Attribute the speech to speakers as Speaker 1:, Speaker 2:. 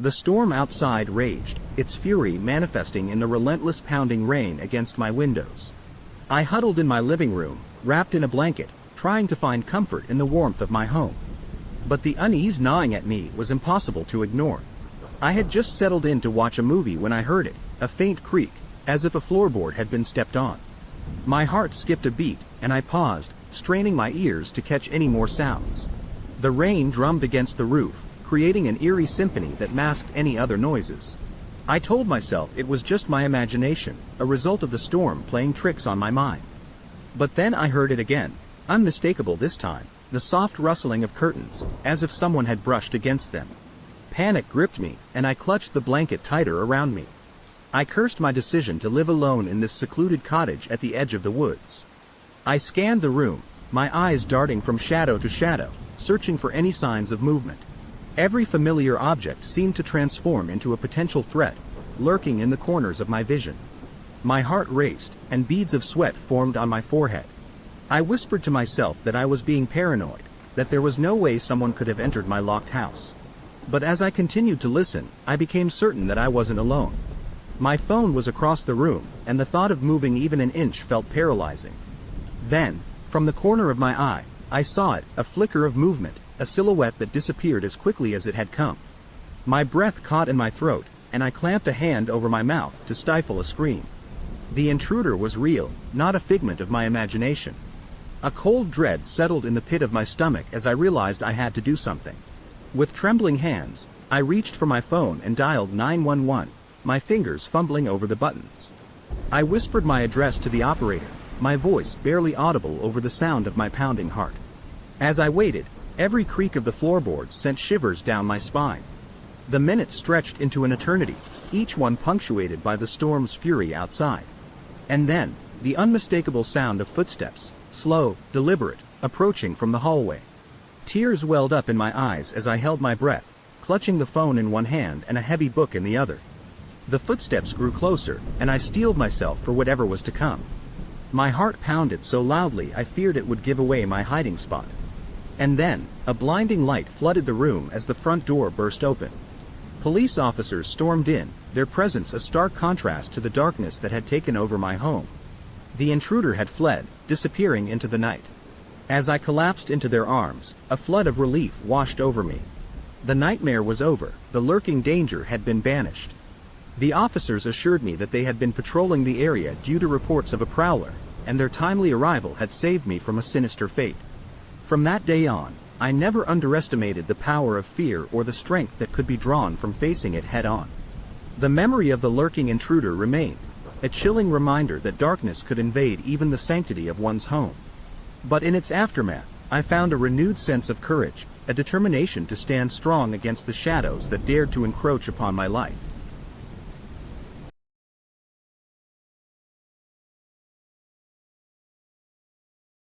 Speaker 1: The storm outside raged, its fury manifesting in the relentless pounding rain against my windows. I huddled in my living room, wrapped in a blanket, trying to find comfort in the warmth of my home. But the unease gnawing at me was impossible to ignore. I had just settled in to watch a movie when I heard it, a faint creak, as if a floorboard had been stepped on. My heart skipped a beat, and I paused, straining my ears to catch any more sounds. The rain drummed against the roof, creating an eerie symphony that masked any other noises. I told myself it was just my imagination, a result of the storm playing tricks on my mind. But then I heard it again, unmistakable this time, the soft rustling of curtains, as if someone had brushed against them. Panic gripped me, and I clutched the blanket tighter around me. I cursed my decision to live alone in this secluded cottage at the edge of the woods. I scanned the room, my eyes darting from shadow to shadow, searching for any signs of movement. Every familiar object seemed to transform into a potential threat, lurking in the corners of my vision. My heart raced, and beads of sweat formed on my forehead. I whispered to myself that I was being paranoid, that there was no way someone could have entered my locked house. But as I continued to listen, I became certain that I wasn't alone. My phone was across the room, and the thought of moving even an inch felt paralyzing. Then, from the corner of my eye, I saw it, a flicker of movement, a silhouette that disappeared as quickly as it had come. My breath caught in my throat, and I clamped a hand over my mouth to stifle a scream. The intruder was real, not a figment of my imagination. A cold dread settled in the pit of my stomach as I realized I had to do something. With trembling hands, I reached for my phone and dialed 911, my fingers fumbling over the buttons. I whispered my address to the operator, my voice barely audible over the sound of my pounding heart. As I waited, every creak of the floorboards sent shivers down my spine. The minutes stretched into an eternity, each one punctuated by the storm's fury outside. And then, the unmistakable sound of footsteps, slow, deliberate, approaching from the hallway. Tears welled up in my eyes as I held my breath, clutching the phone in one hand and a heavy book in the other. The footsteps grew closer, and I steeled myself for whatever was to come. My heart pounded so loudly I feared it would give away my hiding spot. And then, a blinding light flooded the room as the front door burst open. Police officers stormed in, their presence a stark contrast to the darkness that had taken over my home. The intruder had fled, disappearing into the night. As I collapsed into their arms, a flood of relief washed over me. The nightmare was over, the lurking danger had been banished. The officers assured me that they had been patrolling the area due to reports of a prowler, and their timely arrival had saved me from a sinister fate. From that day on, I never underestimated the power of fear or the strength that could be drawn from facing it head-on. The memory of the lurking intruder remained, a chilling reminder that darkness could invade even the sanctity of one's home. But in its aftermath, I found a renewed sense of courage, a determination to stand strong against the shadows that dared to encroach upon my life.